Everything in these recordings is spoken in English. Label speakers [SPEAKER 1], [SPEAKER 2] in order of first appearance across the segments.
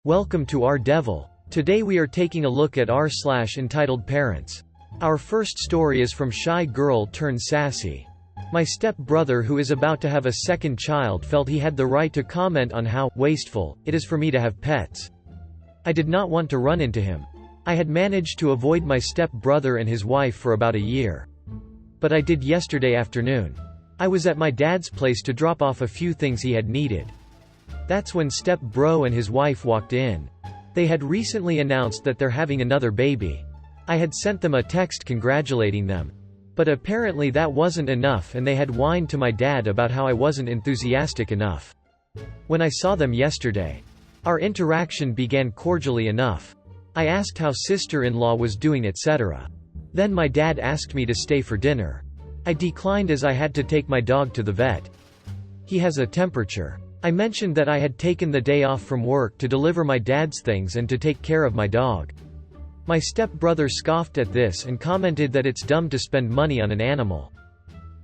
[SPEAKER 1] Welcome to our Devil. Today we are taking a look at entitled parents. Our first story is from Shy Girl Turned Sassy. My step-brother who is about to have a second child felt he had the right to comment on how wasteful it is for me to have pets. I did not want to run into him. I had managed to avoid my step-brother and his wife for about a year. But I did yesterday afternoon. I was at my dad's place to drop off a few things he had needed. That's when step-bro and his wife walked in. They had recently announced that they're having another baby. I had sent them a text congratulating them. But apparently that wasn't enough and they had whined to my dad about how I wasn't enthusiastic enough. When I saw them yesterday, our interaction began cordially enough. I asked how sister-in-law was doing, etc. Then my dad asked me to stay for dinner. I declined as I had to take my dog to the vet. He has a temperature. I mentioned that I had taken the day off from work to deliver my dad's things and to take care of my dog. My step-brother scoffed at this and commented that it's dumb to spend money on an animal.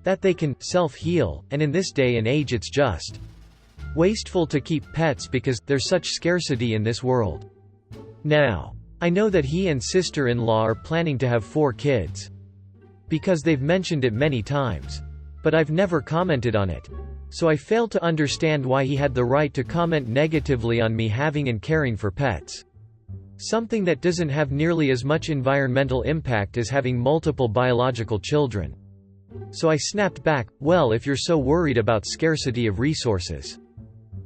[SPEAKER 1] That they can self-heal, and in this day and age it's just wasteful to keep pets because there's such scarcity in this world. Now, I know that he and sister-in-law are planning to have 4 kids. Because they've mentioned it many times. But I've never commented on it. So I fail to understand why he had the right to comment negatively on me having and caring for pets. Something that doesn't have nearly as much environmental impact as having multiple biological children. So I snapped back, well, if you're so worried about scarcity of resources,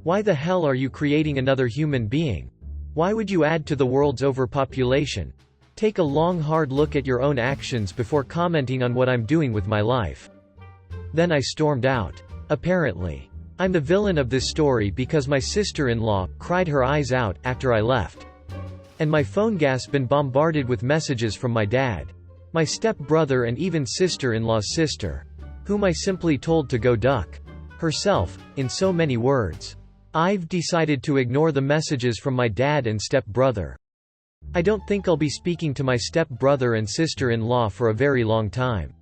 [SPEAKER 1] why the hell are you creating another human being? Why would you add to the world's overpopulation? Take a long hard look at your own actions before commenting on what I'm doing with my life. Then I stormed out. Apparently, I'm the villain of this story because my sister-in-law cried her eyes out after I left. And my phone gas been bombarded with messages from my dad, my step-brother and even sister-in-law's sister, whom I simply told to go duck herself, in so many words. I've decided to ignore the messages from my dad and step-brother. I don't think I'll be speaking to my step-brother and sister-in-law for a very long time.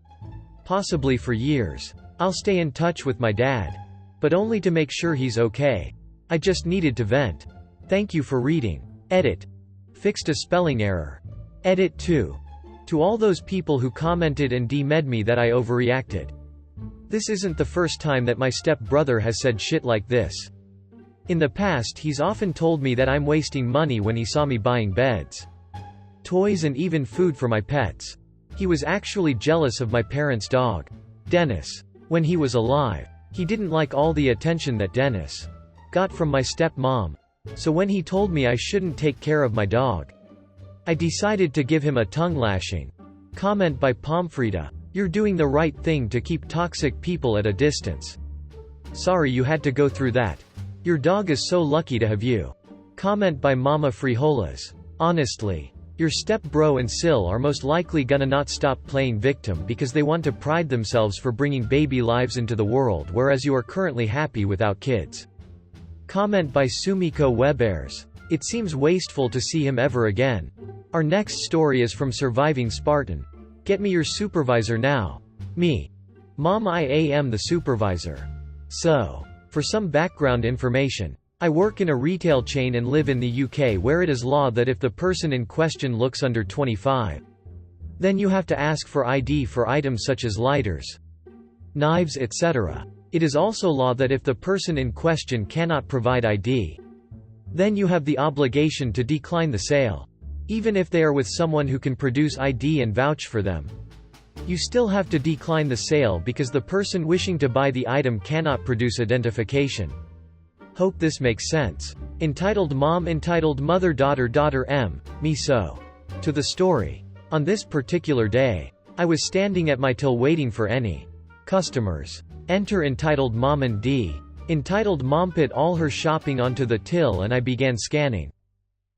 [SPEAKER 1] Possibly for years. I'll stay in touch with my dad. But only to make sure he's okay. I just needed to vent. Thank you for reading. Edit. Fixed a spelling error. Edit 2. To all those people who commented and DM'd me that I overreacted. This isn't the first time that my step-brother has said shit like this. In the past he's often told me that I'm wasting money when he saw me buying beds, toys and even food for my pets. He was actually jealous of my parents' dog, Dennis. When he was alive, he didn't like all the attention that Dennis got from my stepmom. So when he told me I shouldn't take care of my dog, I decided to give him a tongue lashing. Comment by Pomfrida. You're doing the right thing to keep toxic people at a distance. Sorry you had to go through that. Your dog is so lucky to have you. Comment by Mama Frijolas. Honestly, your step-bro and Sil are most likely gonna not stop playing victim because they want to pride themselves for bringing baby lives into the world, whereas you are currently happy without kids. Comment by Sumiko Webers. It seems wasteful to see him ever again. Our next story is from Surviving Spartan. Get me your supervisor now. Me. Mom, I am the supervisor. So, for some background information, I work in a retail chain and live in the UK where it is law that if the person in question looks under 25, then you have to ask for ID for items such as lighters, knives, etc. It is also law that if the person in question cannot provide ID, then you have the obligation to decline the sale. Even if they are with someone who can produce ID and vouch for them, you still have to decline the sale because the person wishing to buy the item cannot produce identification. Hope this makes sense. Entitled Mom, entitled Mother, daughter me so. To the story. On this particular day, I was standing at my till waiting for any customers. Enter entitled Mom and D. Entitled Mom put all her shopping onto the till and I began scanning.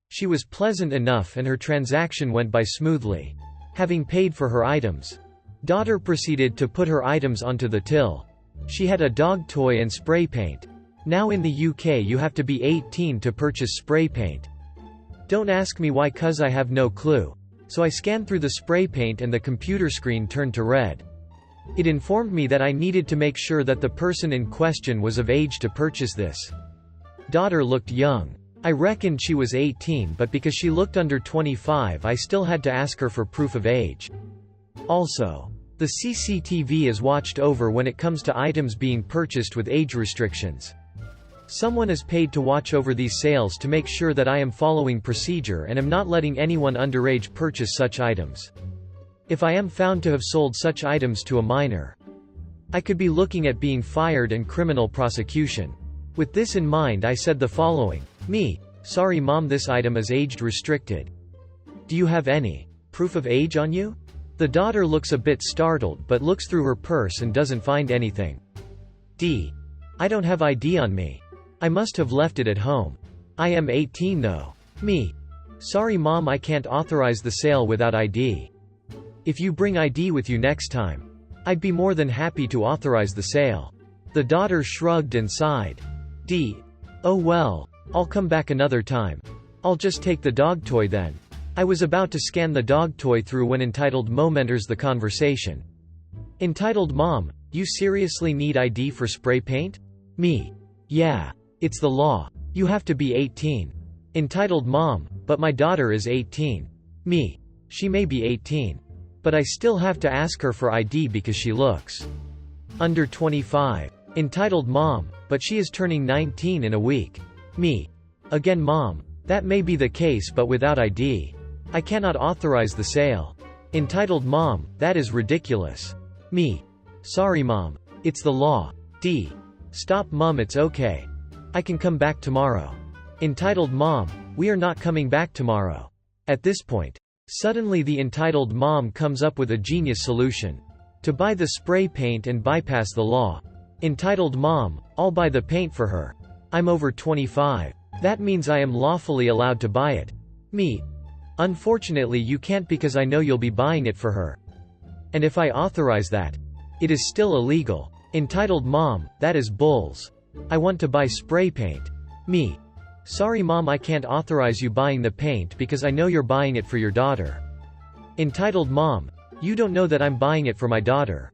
[SPEAKER 1] She was pleasant enough and her transaction went by smoothly. Having paid for her items, daughter proceeded to put her items onto the till. She had a dog toy and spray paint. Now in the UK you have to be 18 to purchase spray paint. Don't ask me why, cause I have no clue. So I scanned through the spray paint and the computer screen turned to red. It informed me that I needed to make sure that the person in question was of age to purchase this. Daughter looked young. I reckoned she was 18, but because she looked under 25 I still had to ask her for proof of age. Also, the CCTV is watched over when it comes to items being purchased with age restrictions. Someone is paid to watch over these sales to make sure that I am following procedure and am not letting anyone underage purchase such items. If I am found to have sold such items to a minor, I could be looking at being fired and criminal prosecution. With this in mind, I said the following: Me, sorry mom, this item is age restricted. Do you have any proof of age on you? The daughter looks a bit startled but looks through her purse and doesn't find anything. D. I don't have ID on me. I must have left it at home. I am 18 though. Me. Sorry mom, I can't authorize the sale without ID. If you bring ID with you next time, I'd be more than happy to authorize the sale. The daughter shrugged and sighed. D. Oh well, I'll come back another time. I'll just take the dog toy then. I was about to scan the dog toy through when entitled Mom enters the conversation. Entitled Mom, you seriously need ID for spray paint? Me. Yeah. It's the law. You have to be 18. Entitled Mom, but my daughter is 18. Me. She may be 18. But I still have to ask her for ID because she looks under 25. Entitled Mom, but she is turning 19 in a week. Me. Again mom, that may be the case but without ID. I cannot authorize the sale. Entitled Mom, that is ridiculous. Me. Sorry mom. It's the law. D. Stop mom, it's okay. I can come back tomorrow. Entitled Mom, we are not coming back tomorrow. At this point, suddenly the entitled mom comes up with a genius solution. To buy the spray paint and bypass the law. Entitled Mom, I'll buy the paint for her. I'm over 25. That means I am lawfully allowed to buy it. Me. Unfortunately you can't because I know you'll be buying it for her. And if I authorize that, it is still illegal. Entitled Mom, that is bulls. I want to buy spray paint. Me. Sorry mom, I can't authorize you buying the paint because I know you're buying it for your daughter. Entitled Mom, you don't know that I'm buying it for my daughter.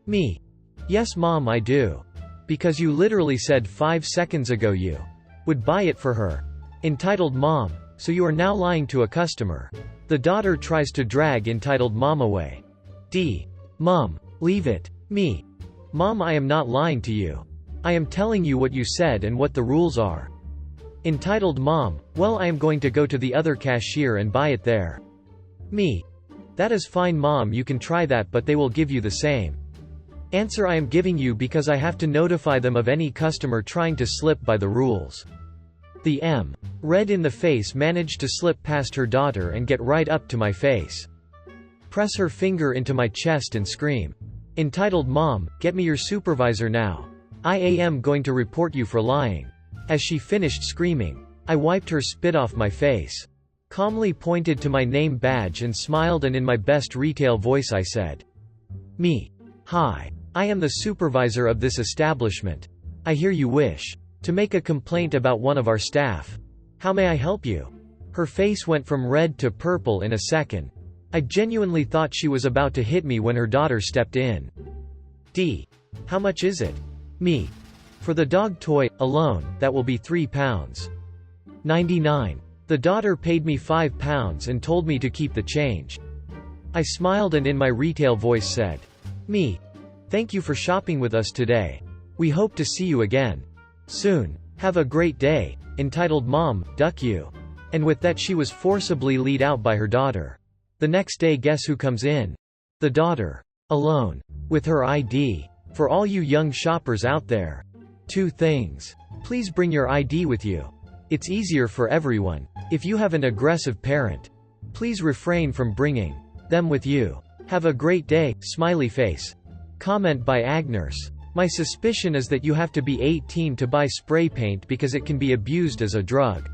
[SPEAKER 1] Me. Yes mom, I do. Because you literally said 5 seconds ago you would buy it for her. Entitled Mom, so you are now lying to a customer. The daughter tries to drag entitled Mom away. D. Mom, leave it. Me. Mom, I am not lying to you. I am telling you what you said and what the rules are. Entitled Mom, well I am going to go to the other cashier and buy it there. Me. That is fine mom, you can try that but they will give you the same answer I am giving you because I have to notify them of any customer trying to slip by the rules. The M. Red in the face managed to slip past her daughter and get right up to my face. Press her finger into my chest and scream. Entitled Mom, get me your supervisor now. I am going to report you for lying. As she finished screaming, I wiped her spit off my face. Calmly pointed to my name badge and smiled, and in my best retail voice I said, Me. Hi. I am the supervisor of this establishment. I hear you wish to make a complaint about one of our staff. How may I help you? Her face went from red to purple in a second. I genuinely thought she was about to hit me when her daughter stepped in. D. How much is it? Me. For the dog toy, alone, that will be £3.99. The daughter paid me £5 and told me to keep the change. I smiled and in my retail voice said, Me. Thank you for shopping with us today. We hope to see you again soon. Have a great day. Entitled Mom, duck you. And with that she was forcibly lead out by her daughter. The next day guess who comes in? The daughter. Alone. With her ID. For all you young shoppers out there. 2 things. Please bring your ID with you. It's easier for everyone. If you have an aggressive parent, please refrain from bringing them with you. Have a great day, smiley face. Comment by Agnes. My suspicion is that you have to be 18 to buy spray paint because it can be abused as a drug.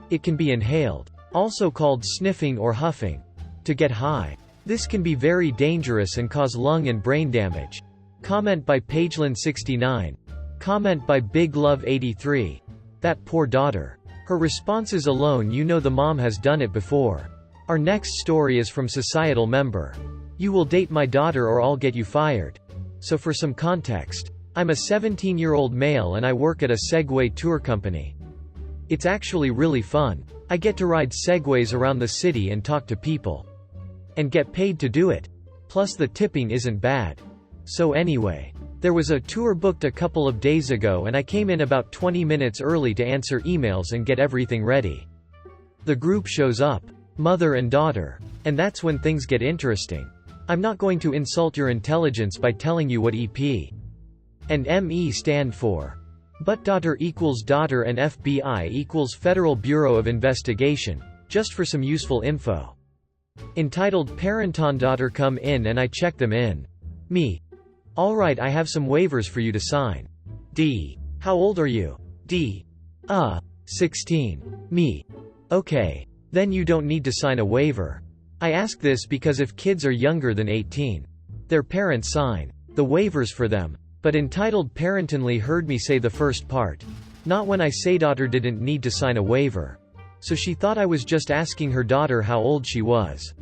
[SPEAKER 1] It can be inhaled, also called sniffing or huffing, to get high. This can be very dangerous and cause lung and brain damage. Comment by Pagelin69. Comment by Big Love 83. That poor daughter. Her responses alone, you know the mom has done it before. Our next story is from societal member. You will date my daughter or I'll get you fired. So for some context, I'm a 17-year-old male and I work at a Segway tour company. It's actually really fun. I get to ride segways around the city and talk to people. And get paid to do it. Plus the tipping isn't bad. So anyway, there was a tour booked a couple of days ago and I came in about 20 minutes early to answer emails and get everything ready. The group shows up. Mother and daughter. And that's when things get interesting. I'm not going to insult your intelligence by telling you what EP and ME stand for. But daughter equals daughter and FBI equals Federal Bureau of Investigation, just for some useful info. Entitled parent on daughter come in and I check them in. Me. Alright, I have some waivers for you to sign. D. How old are you? D. 16. Me. Okay. Then you don't need to sign a waiver. I ask this because if kids are younger than 18, their parents sign the waivers for them. But entitled parentinly heard me say the first part. Not when I say daughter didn't need to sign a waiver. So she thought I was just asking her daughter how old she was.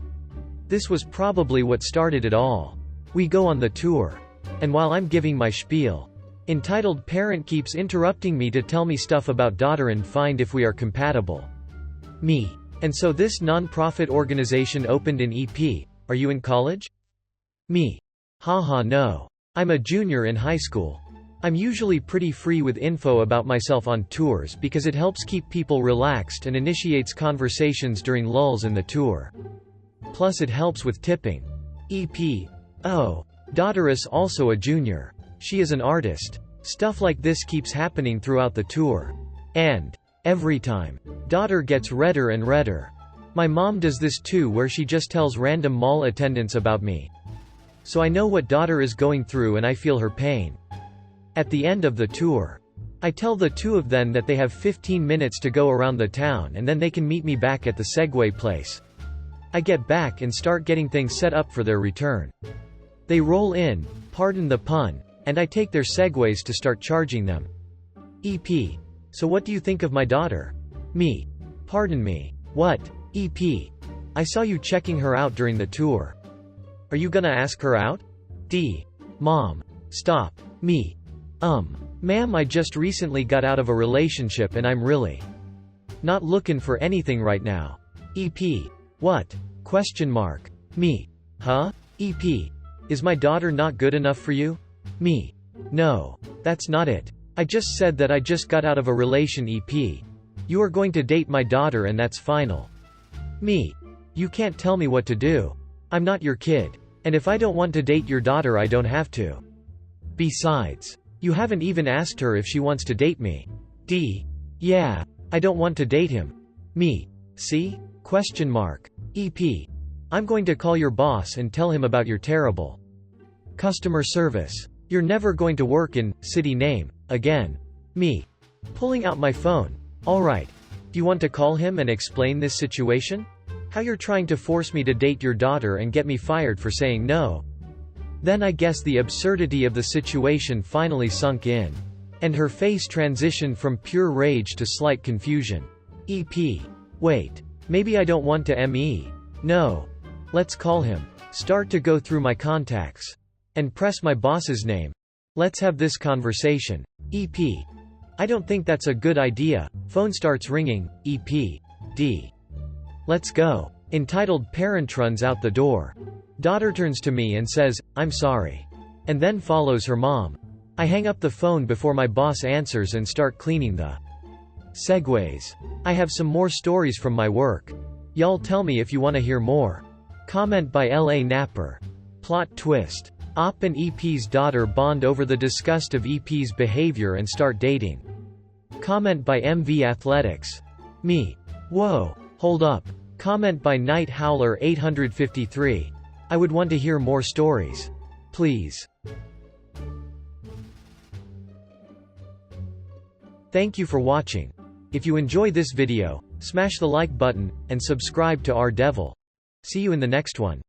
[SPEAKER 1] This was probably what started it all. We go on the tour. And while I'm giving my spiel, entitled parent keeps interrupting me to tell me stuff about daughter and find if we are compatible. Me. And so this non-profit organization opened in EP. Are you in college? Me. Haha no. I'm a junior in high school. I'm usually pretty free with info about myself on tours because it helps keep people relaxed and initiates conversations during lulls in the tour. Plus it helps with tipping. EP. Oh. Daughter is also a junior. She is an artist. Stuff like this keeps happening throughout the tour. And every time, daughter gets redder and redder. My mom does this too, where she just tells random mall attendants about me. So I know what daughter is going through and I feel her pain. At the end of the tour, I tell the two of them that they have 15 minutes to go around the town and then they can meet me back at the Segway place. I get back and start getting things set up for their return. They roll in, pardon the pun, and I take their Segways to start charging them. EP. So what do you think of my daughter? Me. Pardon me. What? EP. I saw you checking her out during the tour. Are you gonna ask her out? D. Mom. Stop. Me. Ma'am, I just recently got out of a relationship and I'm really not looking for anything right now. EP. What? Question mark. Me. Huh? EP. Is my daughter not good enough for you? Me. No. That's not it. I just said that I just got out of a relation. EP. You are going to date my daughter and that's final. Me. You can't tell me what to do. I'm not your kid. And if I don't want to date your daughter I don't have to. Besides, you haven't even asked her if she wants to date me. D. Yeah. I don't want to date him. Me. See? Question mark. EP. I'm going to call your boss and tell him about your terrible customer service. You're never going to work in city name again. Me. Pulling out my phone. Alright. Do you want to call him and explain this situation? How you're trying to force me to date your daughter and get me fired for saying no. Then I guess the absurdity of the situation finally sunk in. And her face transitioned from pure rage to slight confusion. EP. Wait. Maybe I don't want to ME. No. Let's call him. Start to go through my contacts. And press my boss's name. Let's have this conversation. EP. I don't think that's a good idea. Phone starts ringing. EP. D. Let's go. Entitled parent runs out the door. Daughter turns to me and says, I'm sorry. And then follows her mom. I hang up the phone before my boss answers and start cleaning the Segways. I have some more stories from my work. Y'all tell me if you want to hear more. Comment by LA Napper. Plot twist. Op and EP's daughter bond over the disgust of EP's behavior and start dating. Comment by MV Athletics. Me. Whoa. Hold up. Comment by Night Howler 853. I would want to hear more stories. Please. Thank you for watching. If you enjoy this video, smash the like button, and subscribe to our Devil. See you in the next one.